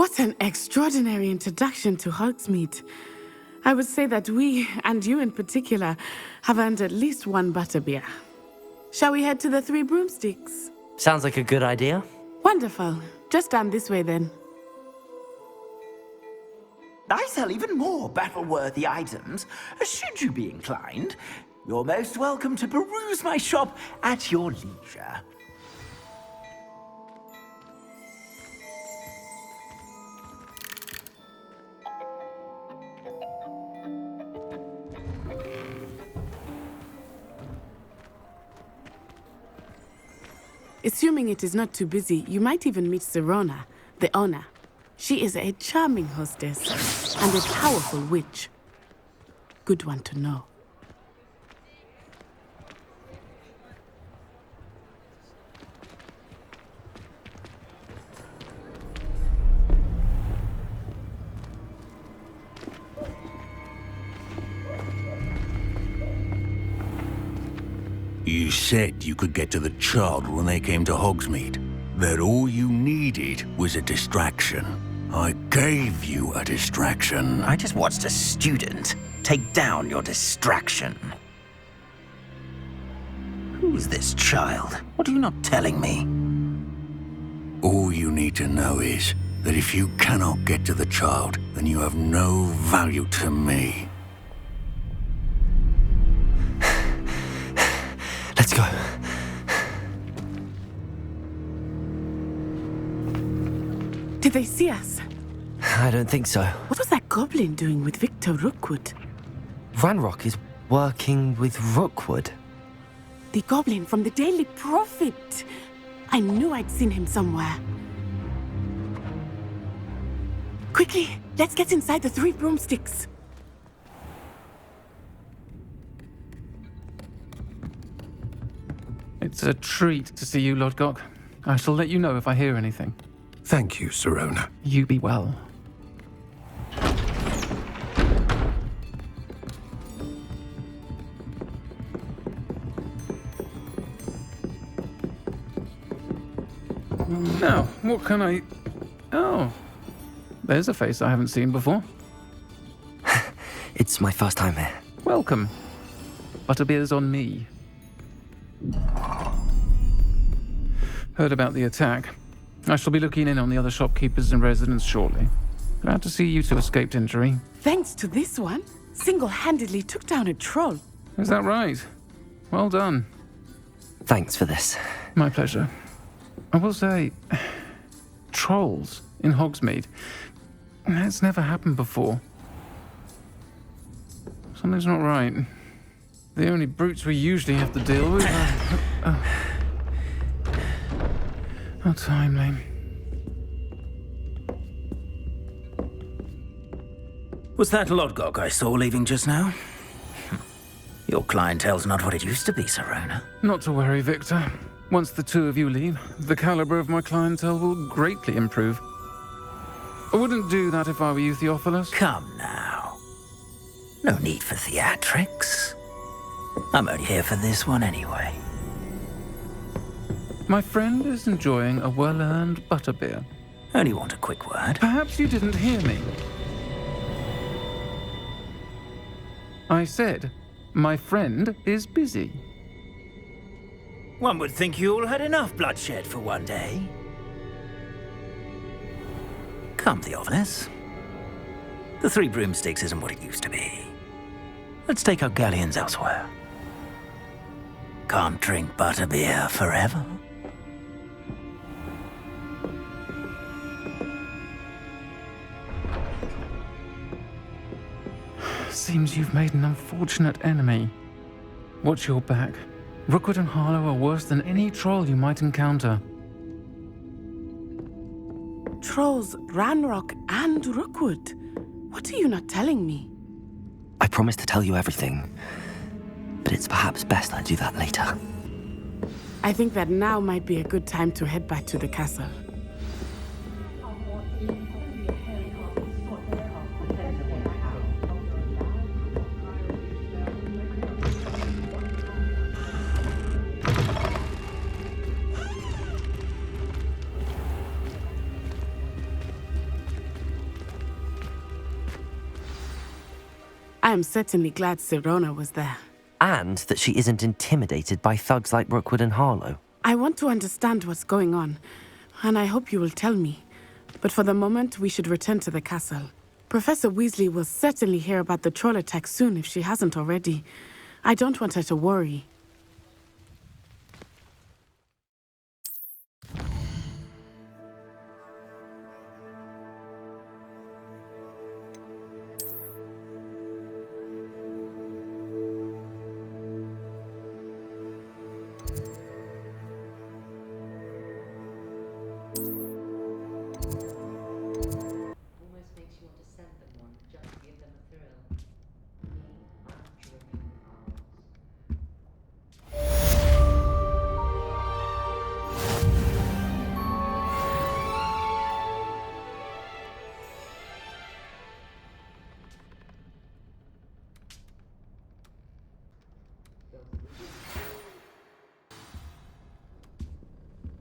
What an extraordinary introduction to Hogsmeade. I would say that we, and you in particular, have earned at least one butterbeer. Shall we head to the Three Broomsticks? Sounds like a good idea. Wonderful. Just down this way then. I sell even more battle-worthy items, should you be inclined. You're most welcome to peruse my shop at your leisure. Assuming it is not too busy, you might even meet Sirona, the owner. She is a charming hostess and a powerful witch. Good one to know. You said you could get to the child when they came to Hogsmeade. That all you needed was a distraction. I gave you a distraction. I just watched a student take down your distraction. Who's this child? What are you not telling me? All you need to know is that if you cannot get to the child, then you have no value to me. Let's go. Did they see us? I don't think so. What was that goblin doing with Victor Rookwood? Ranrock is working with Rookwood. The goblin from the Daily Prophet. I knew I'd seen him somewhere. Quickly, let's get inside the Three Broomsticks. It's a treat to see you, Lodgok. I shall let you know if I hear anything. Thank you, Sirona. You be well. Now, what can I... Oh, there's a face I haven't seen before. It's my first time here. Welcome. Butterbeer's on me. Heard about the attack. I shall be looking in on the other shopkeepers and residents shortly. Glad to see you two escaped injury. Thanks to this one, single-handedly took down a troll. Is that right? Well done. Thanks for this. My pleasure. I will say, trolls in Hogsmeade. That's never happened before. Something's not right. The only brutes we usually have to deal with are... How timely. Was that Lodgok I saw leaving just now? Your clientele's not what it used to be, Sirona. Not to worry, Victor. Once the two of you leave, the caliber of my clientele will greatly improve. I wouldn't do that if I were you, Theophilus. Come now. No need for theatrics. I'm only here for this one anyway. My friend is enjoying a well-earned butterbeer. Only want a quick word. Perhaps you didn't hear me. I said, my friend is busy. One would think you all had enough bloodshed for one day. Come, Theophilus. The Three Broomsticks isn't what it used to be. Let's take our galleons elsewhere. Can't drink butterbeer forever. Seems you've made an unfortunate enemy. Watch your back. Rookwood and Harlow are worse than any troll you might encounter. Trolls, Ranrock, and Rookwood. What are you not telling me? I promised to tell you everything, but it's perhaps best I do that later. I think that now might be a good time to head back to the castle. I am certainly glad Sirona was there. And that she isn't intimidated by thugs like Rookwood and Harlow. I want to understand what's going on, and I hope you will tell me. But for the moment, we should return to the castle. Professor Weasley will certainly hear about the troll attack soon if she hasn't already. I don't want her to worry. Almost makes you want to send them one just to give them a thrill. Me, I'm dreaming owls.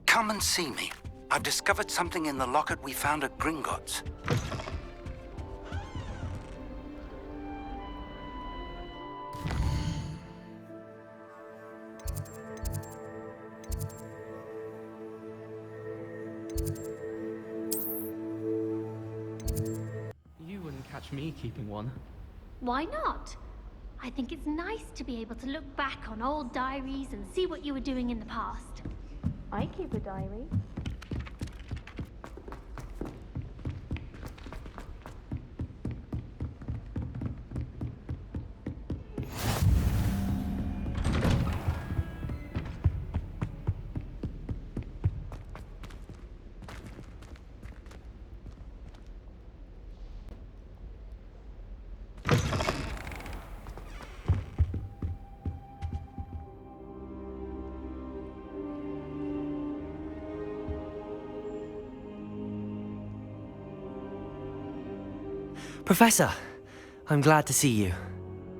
Come and see me. I've discovered something in the locket we found at Gringotts. You wouldn't catch me keeping one. Why not? I think it's nice to be able to look back on old diaries and see what you were doing in the past. I keep a diary. Professor, I'm glad to see you.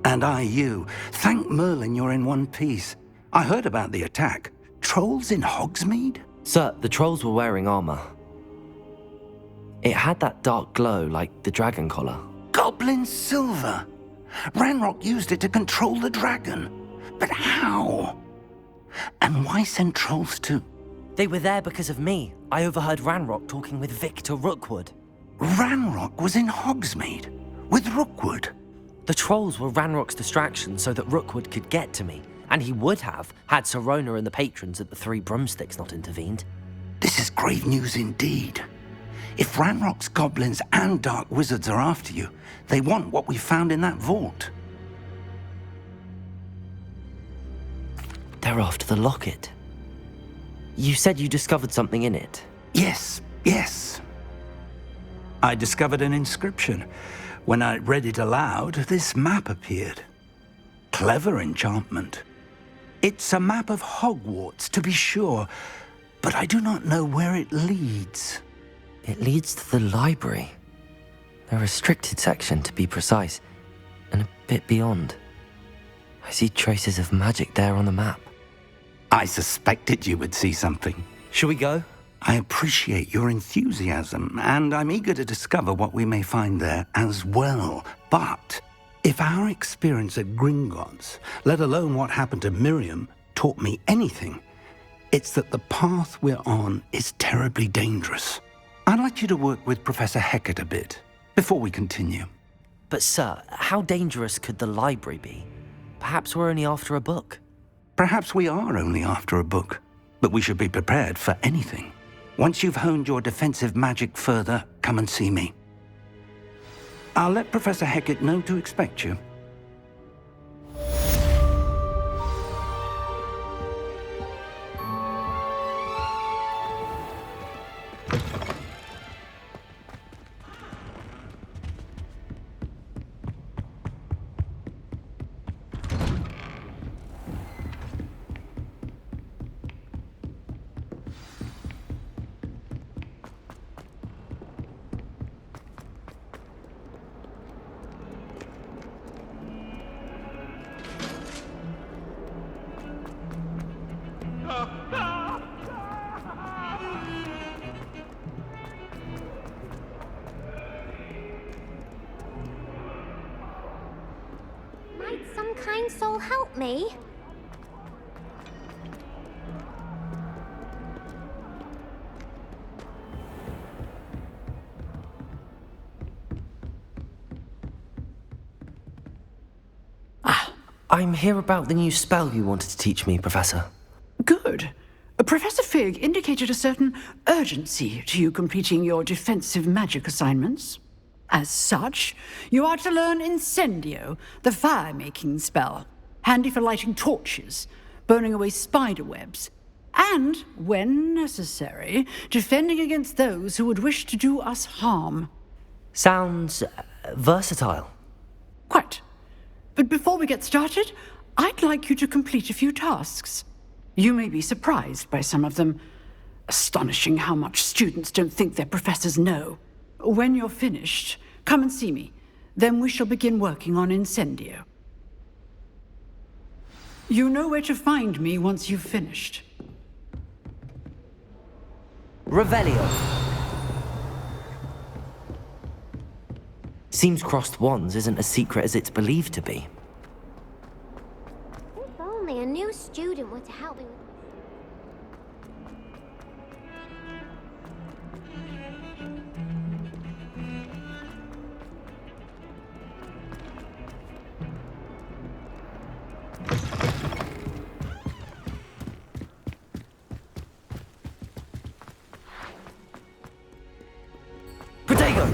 And I you. Thank Merlin you're in one piece. I heard about the attack. Trolls in Hogsmeade? Sir, the trolls were wearing armor. It had that dark glow like the dragon collar. Goblin silver! Ranrock used it to control the dragon. But how? And why send trolls to... They were there because of me. I overheard Ranrock talking with Victor Rookwood. Ranrock was in Hogsmeade? With Rookwood? The trolls were Ranrock's distraction so that Rookwood could get to me. And he would have, had Sirona and the patrons at the Three Broomsticks not intervened. This is grave news indeed. If Ranrock's goblins and dark wizards are after you, they want what we found in that vault. They're after the locket. You said you discovered something in it. Yes. I discovered an inscription. When I read it aloud, this map appeared. Clever enchantment. It's a map of Hogwarts, to be sure, but I do not know where it leads. It leads to the library. A restricted section, to be precise, and a bit beyond. I see traces of magic there on the map. I suspected you would see something. Shall we go? I appreciate your enthusiasm, and I'm eager to discover what we may find there as well. But if our experience at Gringotts, let alone what happened to Miriam, taught me anything, it's that the path we're on is terribly dangerous. I'd like you to work with Professor Hecat a bit before we continue. But sir, how dangerous could the library be? Perhaps we're only after a book. Perhaps we are only after a book, but we should be prepared for anything. Once you've honed your defensive magic further, come and see me. I'll let Professor Hecat know to expect you. kind soul help me? I'm here about the new spell you wanted to teach me, Professor. Good. Professor Fig indicated a certain urgency to you completing your defensive magic assignments. As such, you are to learn Incendio, the fire-making spell, handy for lighting torches, burning away spider webs, and, when necessary, defending against those who would wish to do us harm. Sounds versatile. Quite. But before we get started, I'd like you to complete a few tasks. You may be surprised by some of them. Astonishing how much students don't think their professors know. When you're finished, come and see me. Then we shall begin working on Incendio. You know where to find me once you've finished. Revelio. Seems crossed wands isn't as secret as it's believed to be. If only a new student were to help me with... Protego!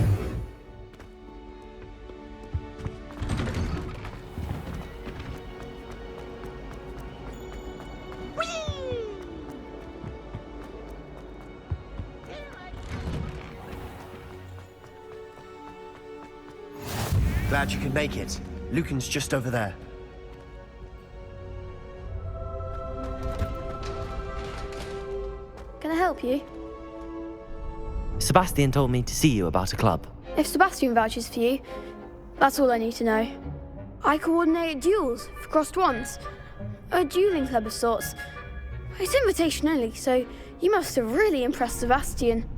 Glad you could make it. Lucan's just over there. Can I help you? Sebastian told me to see you about a club. If Sebastian vouches for you, that's all I need to know. I coordinate duels for crossed wands. A dueling club of sorts. It's invitation only, so you must have really impressed Sebastian.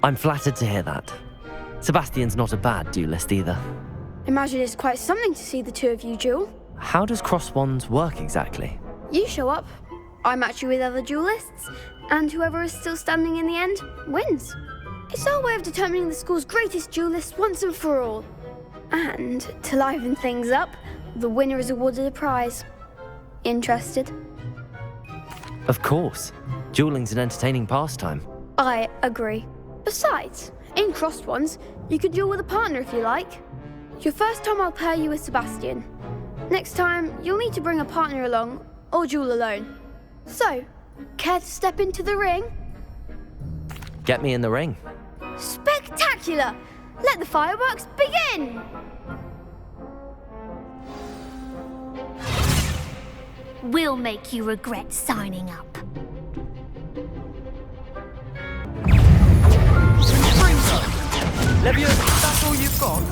I'm flattered to hear that. Sebastian's not a bad duelist either. Imagine it's quite something to see the two of you duel. How does cross wands work exactly? You show up, I match you with other duelists, and whoever is still standing in the end wins. It's our way of determining the school's greatest duelist once and for all. And to liven things up, the winner is awarded a prize. Interested? Of course. Dueling's an entertaining pastime. I agree. Besides, in crossed ones, you can duel with a partner if you like. Your first time I'll pair you with Sebastian. Next time, you'll need to bring a partner along, or duel alone. So, care to step into the ring? Get me in the ring. Spectacular! Let the fireworks begin! We'll make you regret signing up. Leviosa, that's all you've got?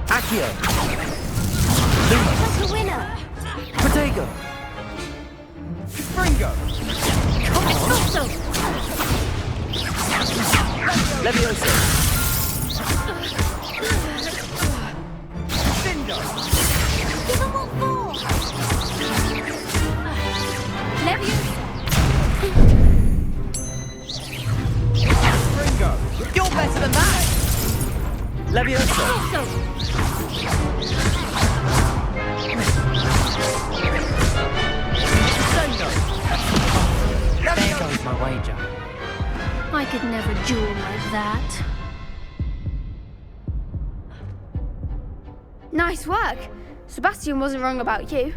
Accio! That's the winner! Protego! Springo! Also! Leviosa! Cindo! Give them what for! Leviosa! Springo! You're better than that! Leviosa! Also! There goes my wager. I could never duel like that. Nice work. Sebastian wasn't wrong about you.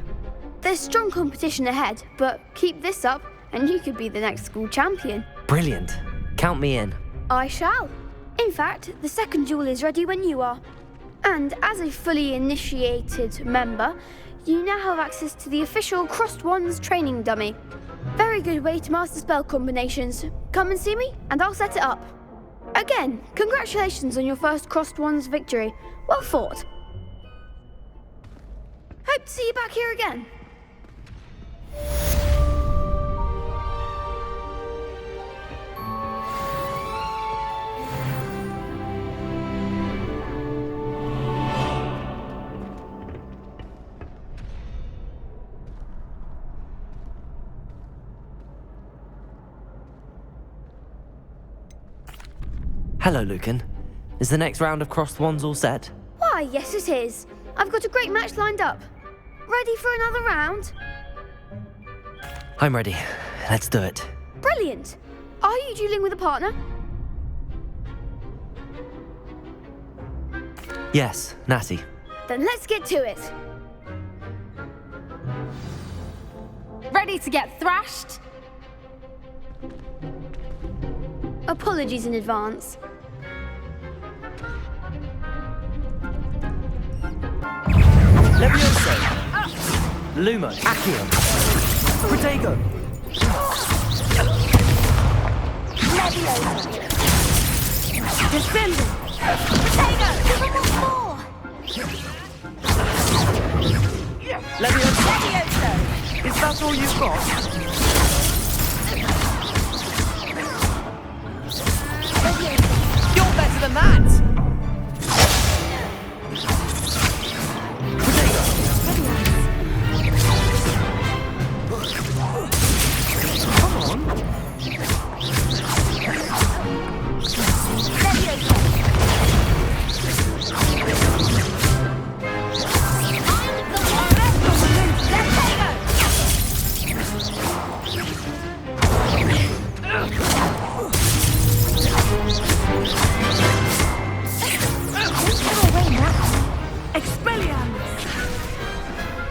There's strong competition ahead, but keep this up and you could be the next school champion. Brilliant. Count me in. I shall. In fact, the second duel is ready when you are. And as a fully initiated member, you now have access to the official Crossed Wands training dummy. Very good way to master spell combinations. Come and see me, and I'll set it up. Again, congratulations on your first Crossed Wands victory. Well fought. Hope to see you back here again. Hello, Lucan. Is the next round of crossed wands all set? Why, yes it is. I've got a great match lined up. Ready for another round? I'm ready. Let's do it. Brilliant. Are you dueling with a partner? Yes, Natty. Then let's get to it. Ready to get thrashed? Apologies in advance. Levioso! Lumo! Accio! Protego! Levioso! Descending! Protego! Give him more! Levioso! Levioso! Is that all you've got? You're better than that!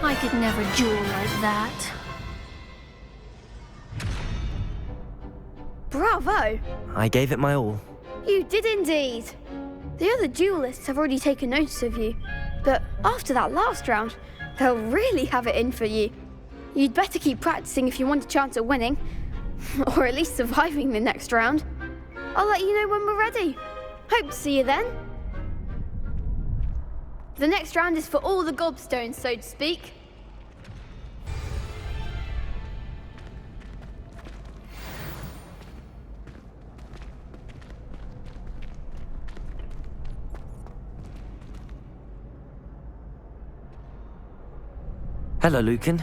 I could never duel like that. Bravo! I gave it my all. You did indeed. The other duelists have already taken notice of you, but after that last round, they'll really have it in for you. You'd better keep practicing if you want a chance at winning, or at least surviving the next round. I'll let you know when we're ready. Hope to see you then. The next round is for all the gobstones, so to speak. Hello, Lucan.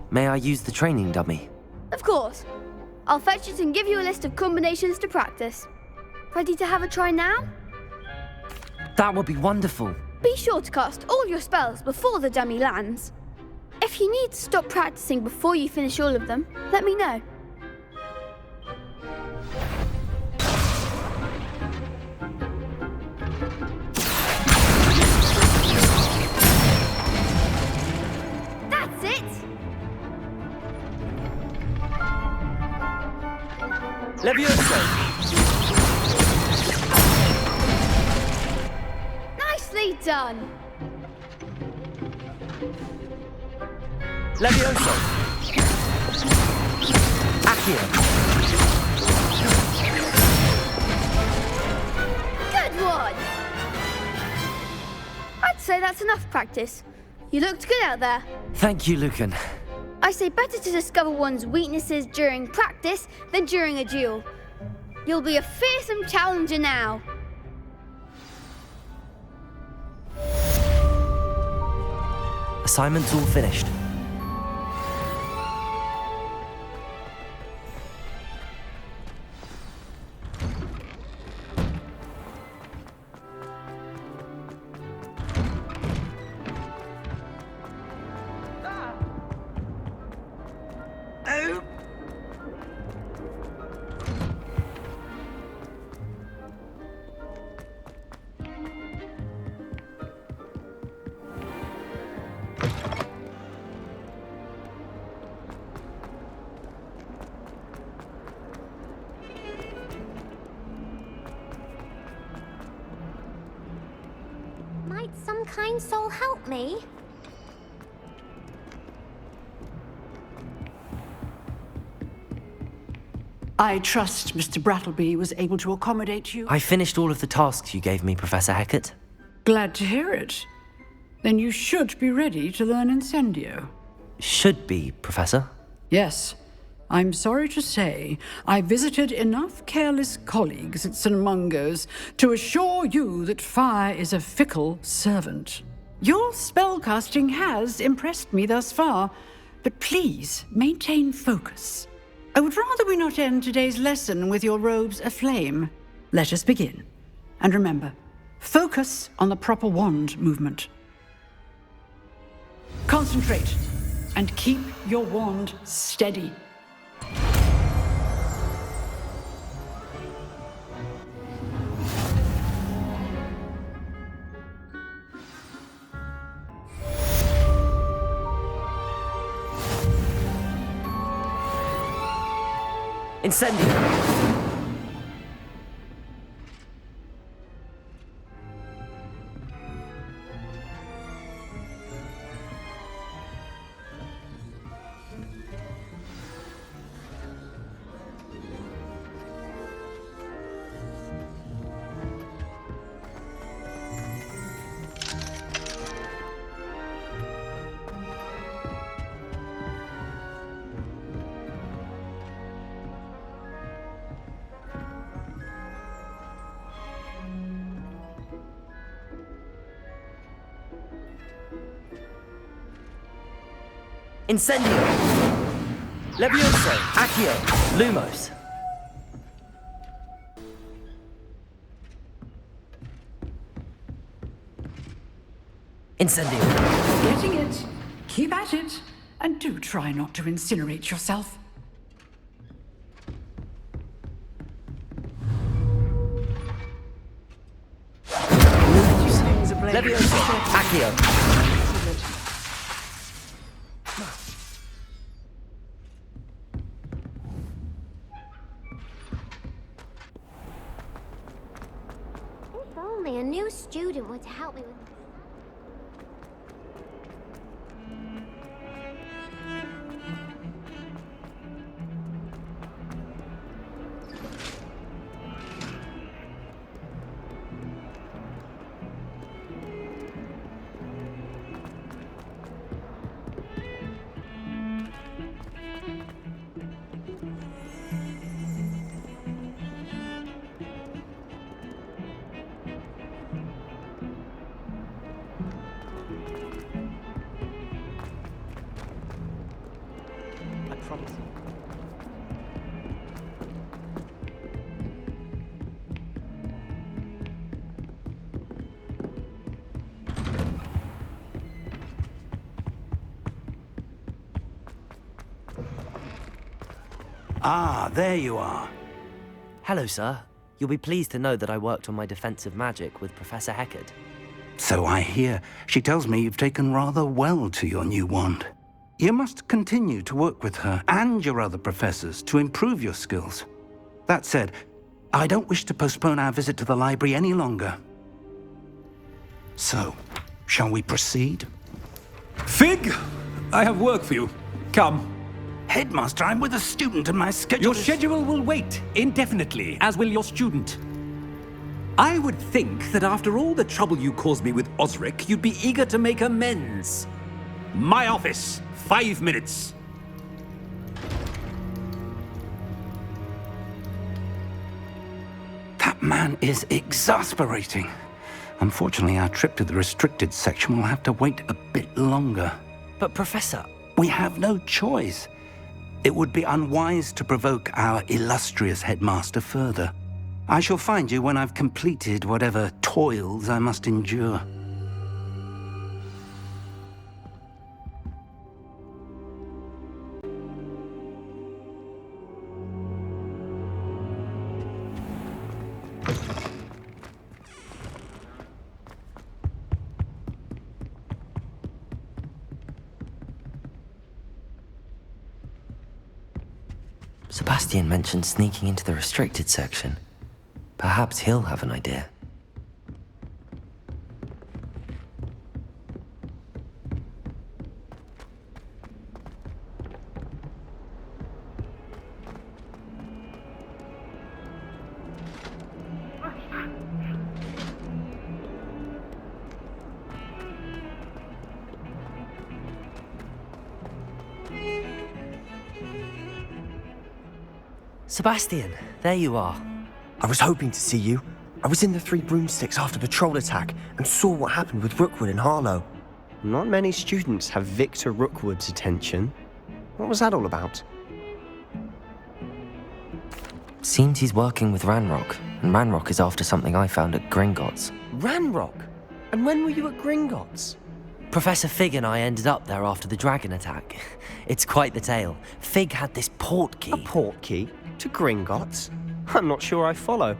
May I use the training dummy? Of course. I'll fetch it and give you a list of combinations to practice. Ready to have a try now? That would be wonderful. Be sure to cast all your spells before the dummy lands. If you need to stop practicing before you finish all of them, let me know. That's it! Levioso! Nicely done! Levioso! Accio! Good one! I'd say that's enough practice. You looked good out there. Thank you, Lucan. I say better to discover one's weaknesses during practice than during a duel. You'll be a fearsome challenger now. Assignment's all finished. Might some kind soul help me? I trust Mr. Brattleby was able to accommodate you. I finished all of the tasks you gave me, Professor Hecat. Glad to hear it. Then you should be ready to learn Incendio. Should be, Professor. Yes. I'm sorry to say, I visited enough careless colleagues at St. Mungo's to assure you that fire is a fickle servant. Your spellcasting has impressed me thus far, but please maintain focus. I would rather we not end today's lesson with your robes aflame. Let us begin. And remember, focus on the proper wand movement. Concentrate and keep your wand steady. Incendio! Incendio! Levioso! Accio! Lumos! Incendio! Getting it. Keep at it. And do try not to incinerate yourself. Levioso! Accio! If only a new student were to help me with this. I promise. Ah, there you are. Hello, sir. You'll be pleased to know that I worked on my defensive magic with Professor Heckard. So I hear. She tells me you've taken rather well to your new wand. You must continue to work with her and your other professors to improve your skills. That said, I don't wish to postpone our visit to the library any longer. So, shall we proceed? Fig! I have work for you. Come. Headmaster, I'm with a student and my schedule Your is... schedule will wait indefinitely, as will your student. I would think that after all the trouble you caused me with Osric, you'd be eager to make amends. My office, 5 minutes. That man is exasperating. Unfortunately, our trip to the restricted section will have to wait a bit longer. But, Professor... We have no choice. It would be unwise to provoke our illustrious headmaster further. I shall find you when I've completed whatever toils I must endure. Sebastian mentioned sneaking into the restricted section. Perhaps he'll have an idea. Sebastian, there you are. I was hoping to see you. I was in the Three Broomsticks after the troll attack and saw what happened with Rookwood and Harlow. Not many students have Victor Rookwood's attention. What was that all about? Seems he's working with Ranrock. and Ranrock is after something I found at Gringotts. Ranrock? And when were you at Gringotts? Professor Fig and I ended up there after the dragon attack. It's quite the tale. Fig had this port key. A port key? To Gringotts? I'm not sure I follow.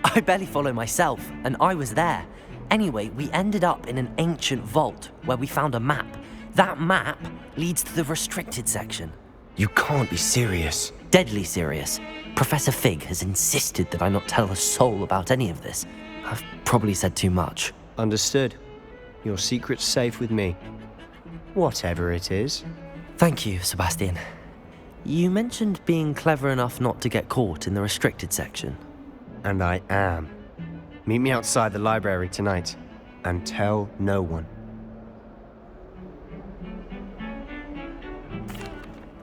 I barely follow myself, and I was there. Anyway, we ended up in an ancient vault where we found a map. That map leads to the restricted section. You can't be serious. Deadly serious. Professor Fig has insisted that I not tell a soul about any of this. I've probably said too much. Understood. Your secret's safe with me. Whatever it is. Thank you, Sebastian. You mentioned being clever enough not to get caught in the restricted section. And I am. Meet me outside the library tonight, and tell no one.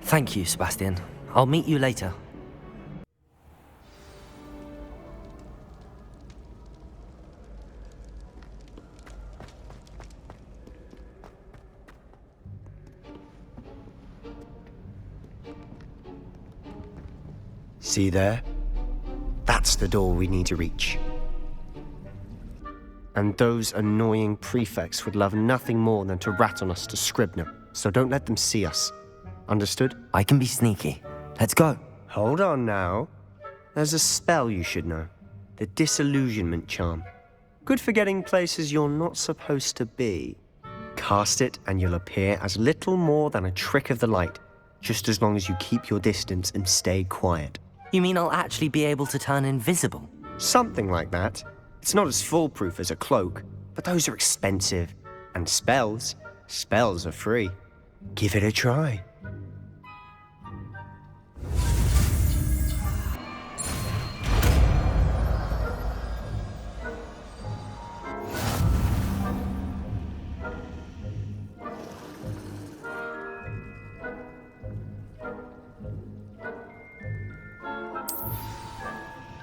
Thank you, Sebastian. I'll meet you later. See there? That's the door we need to reach. And those annoying prefects would love nothing more than to rat on us to Scribner, so don't let them see us. Understood? I can be sneaky. Let's go. Hold on now. There's a spell you should know. The Disillusionment Charm. Good for getting places you're not supposed to be. Cast it and you'll appear as little more than a trick of the light, just as long as you keep your distance and stay quiet. You mean I'll actually be able to turn invisible? Something like that. It's not as foolproof as a cloak, but those are expensive. And spells are free. Give it a try.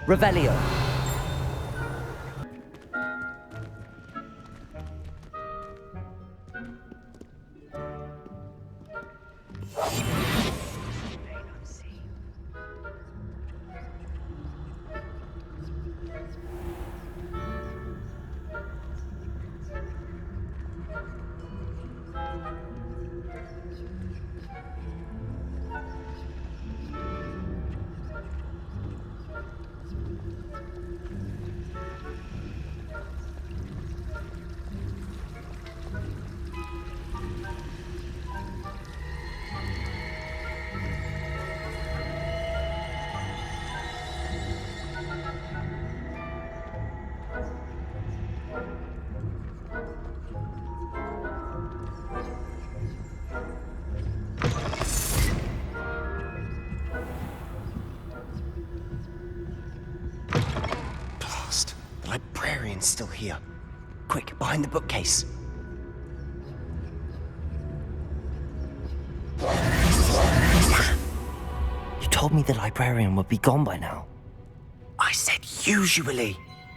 Revelio. The librarian's still here. Quick, behind the bookcase. You told me the librarian would be gone by now. I said usually,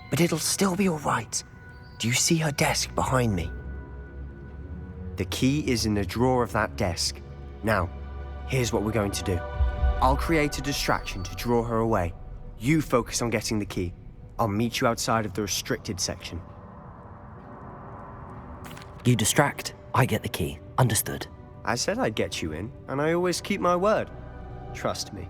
but it'll still be all right. Do you see her desk behind me? The key is in the drawer of that desk. Now, here's what we're going to do. I'll create a distraction to draw her away. You focus on getting the key. I'll meet you outside of the restricted section. You distract, I get the key. Understood. I said I'd get you in, and I always keep my word. Trust me.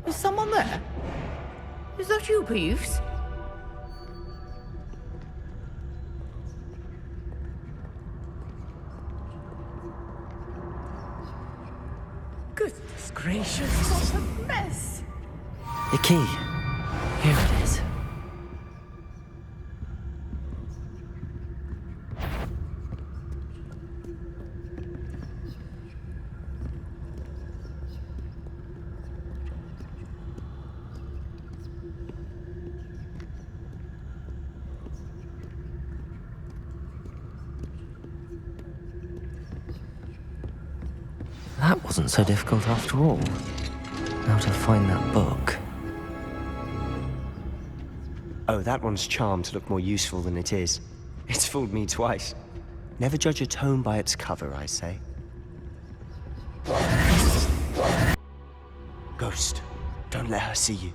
Is someone there? Is that you, Peeves? Goodness gracious, what a mess! The key. Here it is. That wasn't so difficult after all. Now to find that book. Oh, that one's charmed to look more useful than it is. It's fooled me twice. Never judge a tome by its cover, I say. Ghost, don't let her see you.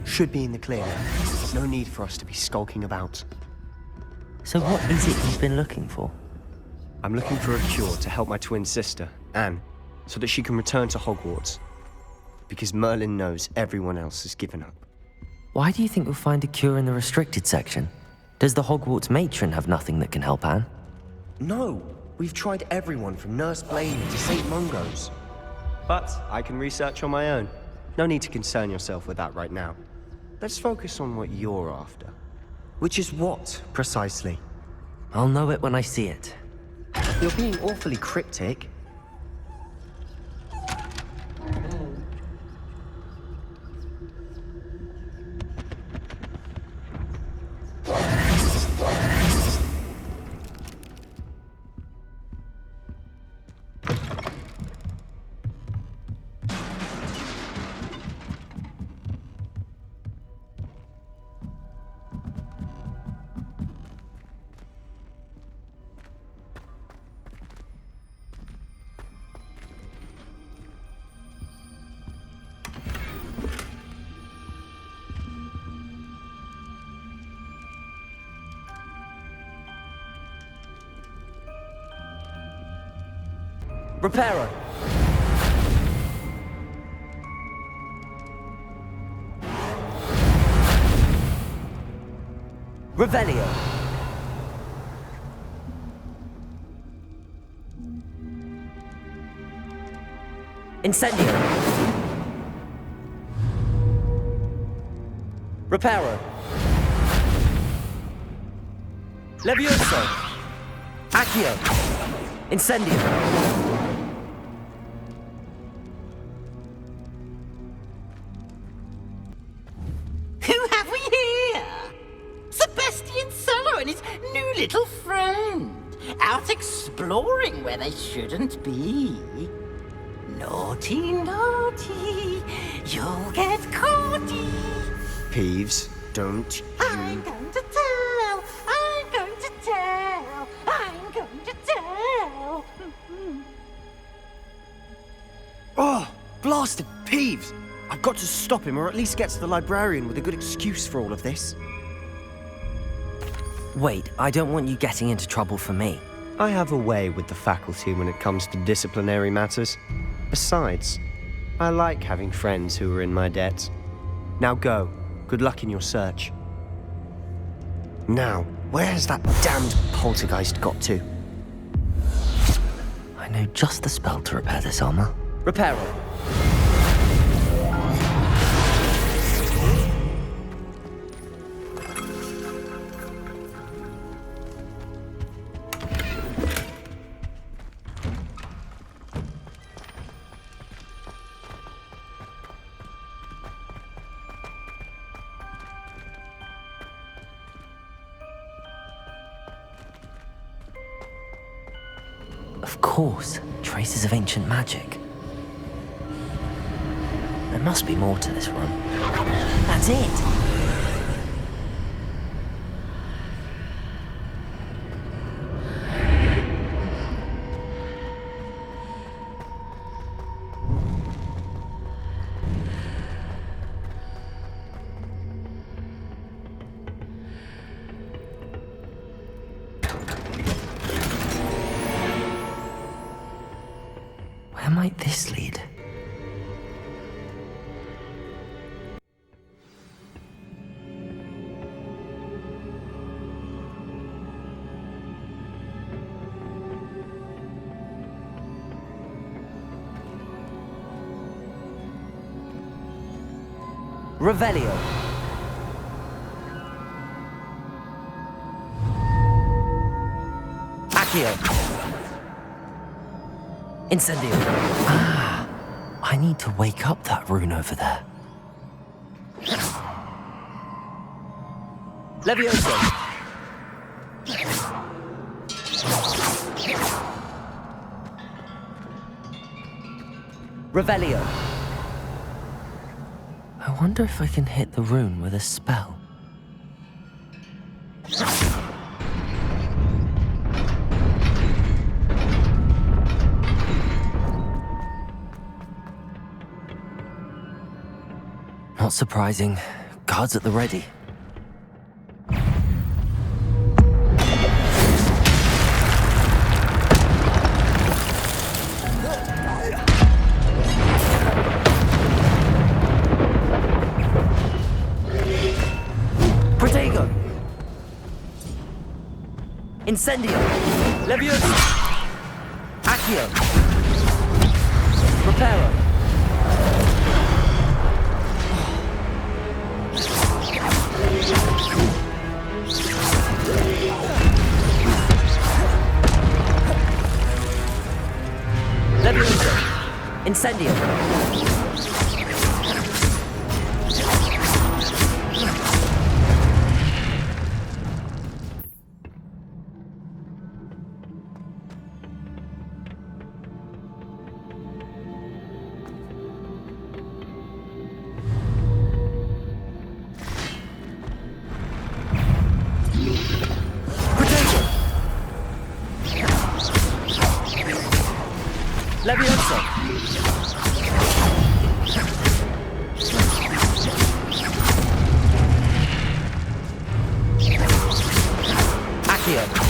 Should be in the clear. No need for us to be skulking about. So what is it you've been looking for? I'm looking for a cure to help my twin sister, Anne, so that she can return to Hogwarts. Because Merlin knows everyone else has given up. Why do you think we'll find a cure in the restricted section? Does the Hogwarts matron have nothing that can help Anne? No! We've tried everyone from Nurse Blaine to St. Mungo's. But I can research on my own. No need to concern yourself with that right now. Let's focus on what you're after. Which is what, precisely? I'll know it when I see it. You're being awfully cryptic. Reparo! Revelio! Incendio! Reparo! Levioso! Accio! Incendio! Little friend, out exploring where they shouldn't be. Naughty, naughty, you'll get caughty. Peeves, don't you... I'm going to tell, I'm going to tell, I'm going to tell. Oh, blasted Peeves! I've got to stop him, or at least get to the librarian with a good excuse for all of this. Wait, I don't want you getting into trouble for me. I have a way with the faculty when it comes to disciplinary matters. Besides, I like having friends who are in my debt. Now go. Good luck in your search. Now, where has that damned poltergeist got to? I know just the spell to repair this armor. Reparo. Of course, traces of ancient magic. There must be more to this room. That's it! Where might this lead? Revelio. Accio. Incendio. Ah, I need to wake up that rune over there. Levioso. Revelio. I wonder if I can hit the rune with a spell. Not surprising. Guards at the ready. Protego! Incendio! Levioso! Accio! Reparo! Levioso! Incendio! Levioso! Accio!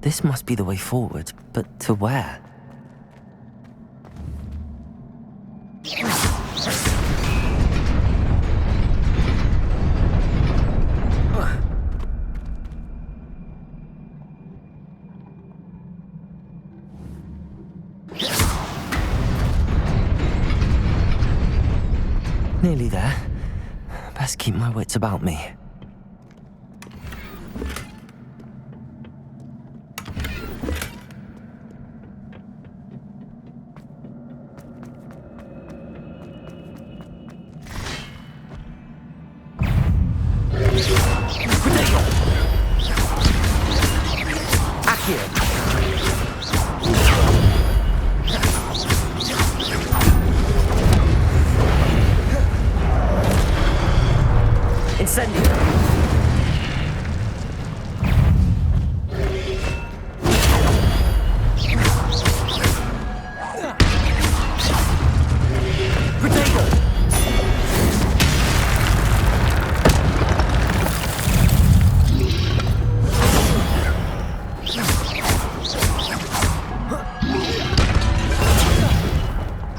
This must be the way forward, but to where? Nearly there. Best keep my wits about me.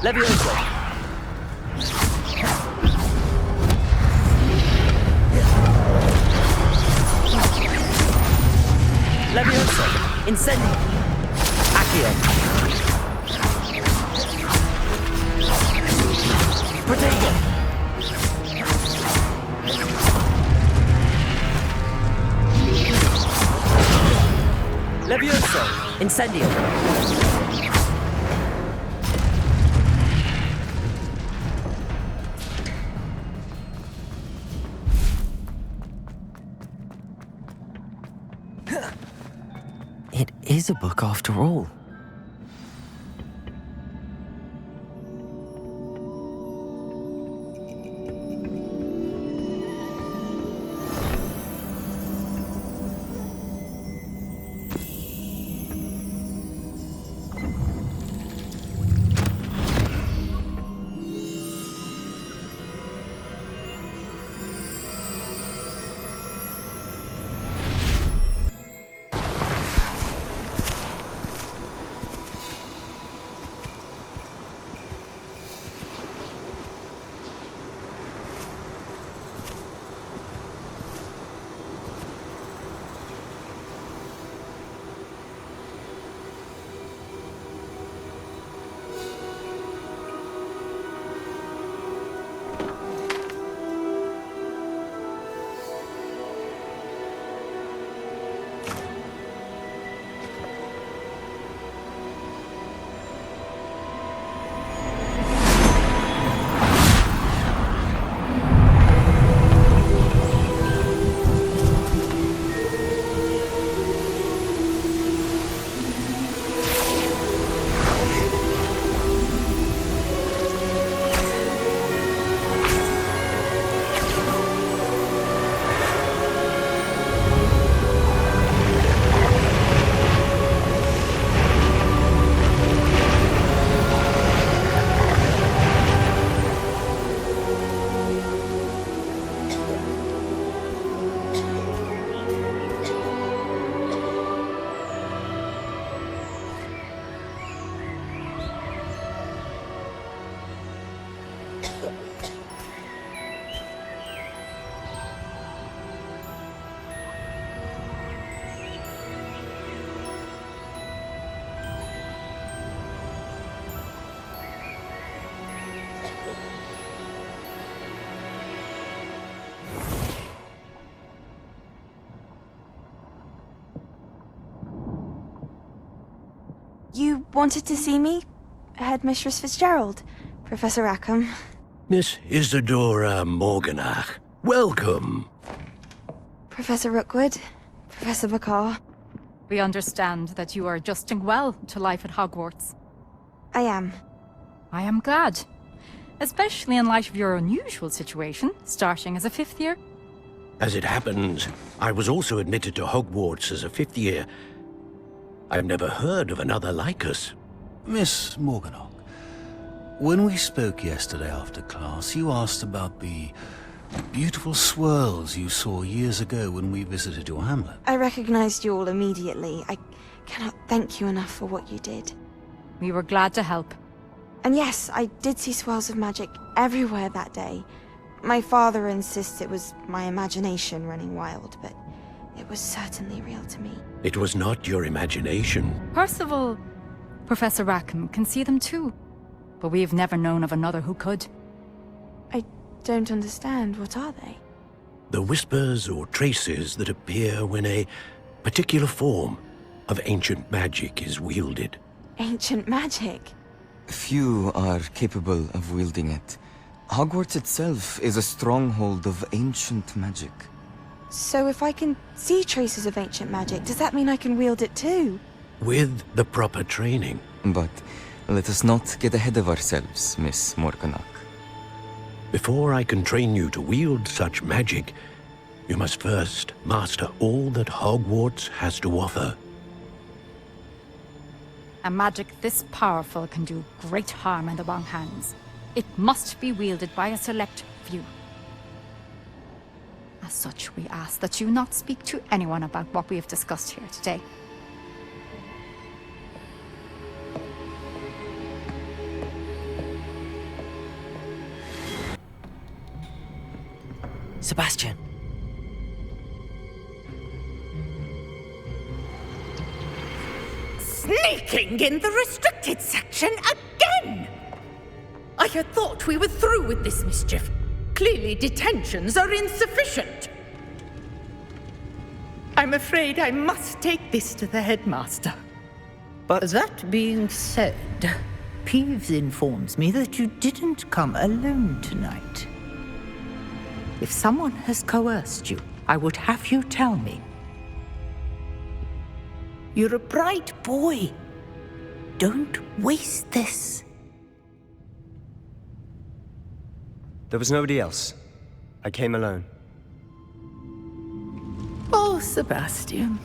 Levioso! Levioso! Incendio! Accio! Protego! Levioso! Incendio! It is a book after all. You wanted to see me? Headmistress Fitzgerald, Professor Rackham. Miss Isadora Morganach, welcome. Professor Rookwood, Professor Bakar. We understand that you are adjusting well to life at Hogwarts. I am. I am glad. Especially in light of your unusual situation, starting as a 5th year. As it happens, I was also admitted to Hogwarts as a 5th year. I've never heard of another like us. Miss Morganach, when we spoke yesterday after class, you asked about the beautiful swirls you saw years ago when we visited your hamlet. I recognized you all immediately. I cannot thank you enough for what you did. We were glad to help. And yes, I did see swirls of magic everywhere that day. My father insists it was my imagination running wild, but it was certainly real to me. It was not your imagination. Percival, Professor Rackham can see them too. But we've never known of another who could. I don't understand. What are they? The whispers or traces that appear when a particular form of ancient magic is wielded. Ancient magic? Few are capable of wielding it. Hogwarts itself is a stronghold of ancient magic. So if I can see traces of ancient magic, does that mean I can wield it too? With the proper training. But let us not get ahead of ourselves, Miss Morganach. Before I can train you to wield such magic, you must first master all that Hogwarts has to offer. A magic this powerful can do great harm in the wrong hands. It must be wielded by a select few. As such, we ask that you not speak to anyone about what we have discussed here today. Sebastian. Sneaking in the restricted section again! I had thought we were through with this mischief. Clearly detentions are insufficient. I'm afraid I must take this to the headmaster. But that being said, Peeves informs me that you didn't come alone tonight. If someone has coerced you, I would have you tell me. You're a bright boy. Don't waste this. There was nobody else. I came alone. Oh, Sebastian.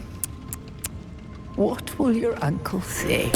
What will your uncle say?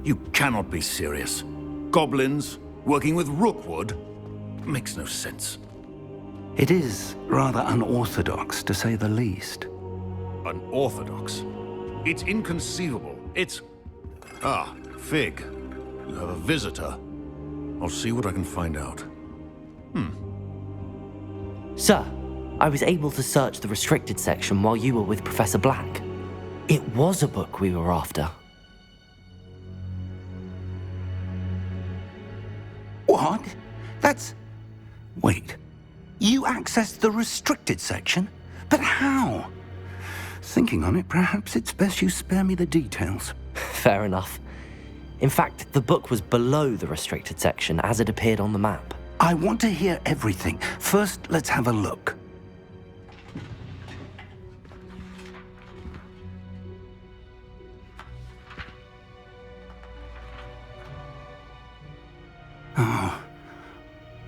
You cannot be serious. Goblins working with Rookwood? Makes no sense. It is rather unorthodox, to say the least. Unorthodox? It's inconceivable. It's... Ah, Fig. You have a visitor. I'll see what I can find out. Sir, I was able to search the restricted section while you were with Professor Black. It was a book we were after. What? That's... Wait. You accessed the restricted section? But how? Thinking on it, perhaps it's best you spare me the details. Fair enough. In fact, the book was below the restricted section as it appeared on the map. I want to hear everything. First, let's have a look.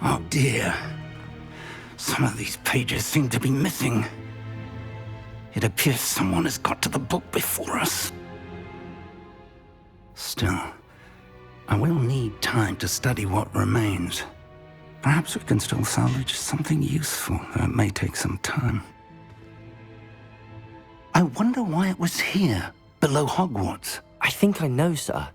Oh dear. Some of these pages seem to be missing. It appears someone has got to the book before us. Still, I will need time to study what remains. Perhaps we can still salvage something useful, though it may take some time. I wonder why it was here, below Hogwarts. I think I know, sir.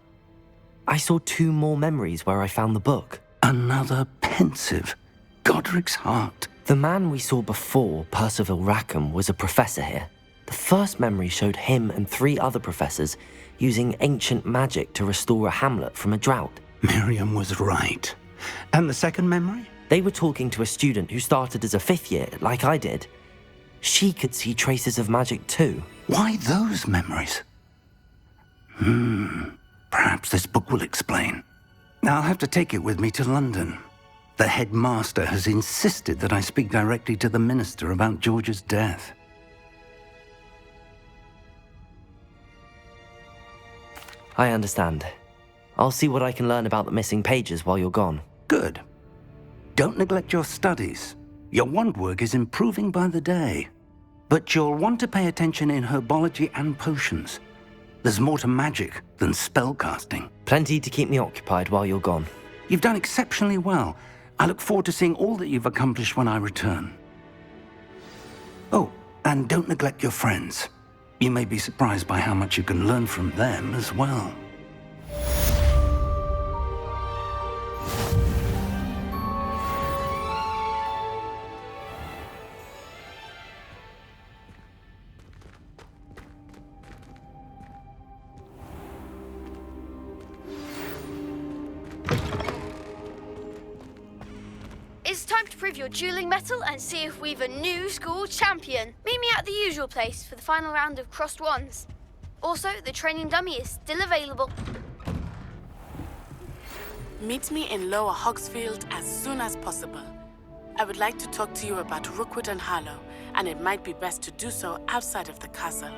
I saw 2 more memories where I found the book. Another pensive. Godric's heart. The man we saw before, Percival Rackham, was a professor here. The first memory showed him and 3 other professors using ancient magic to restore a hamlet from a drought. Miriam was right. And the second memory? They were talking to a student who started as a 5th year, like I did. She could see traces of magic too. Why those memories? Perhaps this book will explain. I'll have to take it with me to London. The headmaster has insisted that I speak directly to the minister about George's death. I understand. I'll see what I can learn about the missing pages while you're gone. Good. Don't neglect your studies. Your wand work is improving by the day. But you'll want to pay attention in herbology and potions. There's more to magic than spellcasting. Plenty to keep me occupied while you're gone. You've done exceptionally well. I look forward to seeing all that you've accomplished when I return. Oh, and don't neglect your friends. You may be surprised by how much you can learn from them as well. It's time to prove your dueling mettle and see if we've a new school champion. Meet me at the usual place for the final round of crossed wands. Also, the training dummy is still available. Meet me in Lower Hogsfield as soon as possible. I would like to talk to you about Rookwood and Harlow, and it might be best to do so outside of the castle.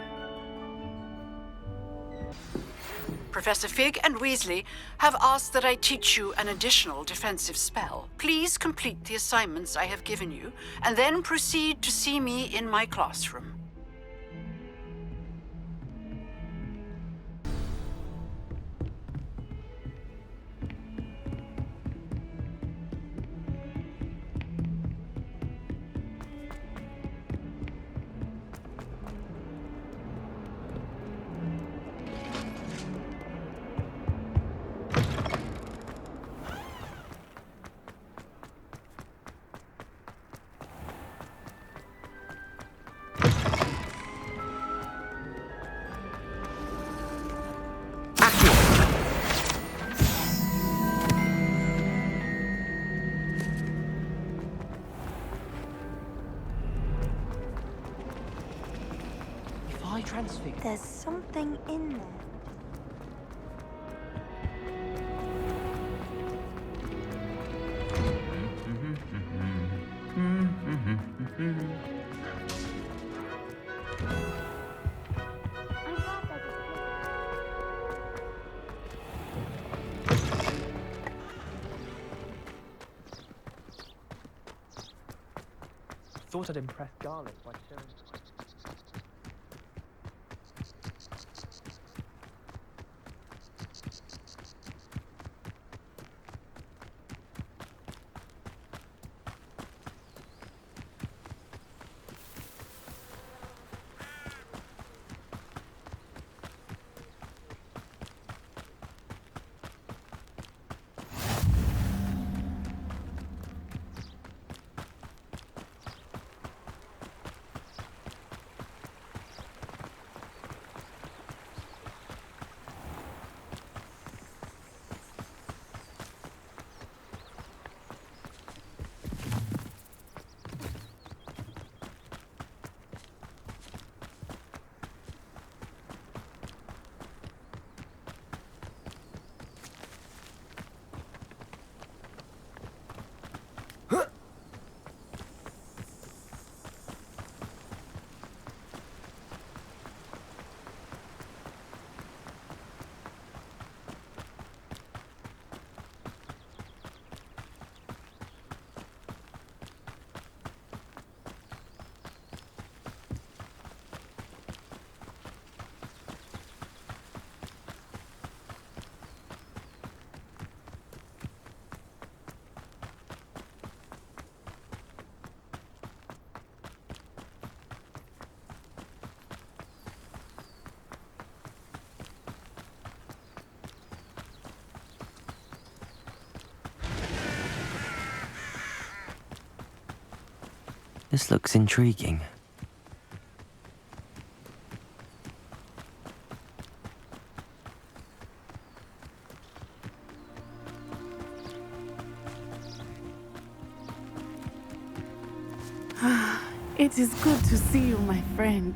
Professor Fig and Weasley have asked that I teach you an additional defensive spell. Please complete the assignments I have given you, and then proceed to see me in my classroom. There's something in there. Thought I'd impress Garlic by showing... This looks intriguing. It is good to see you, my friend.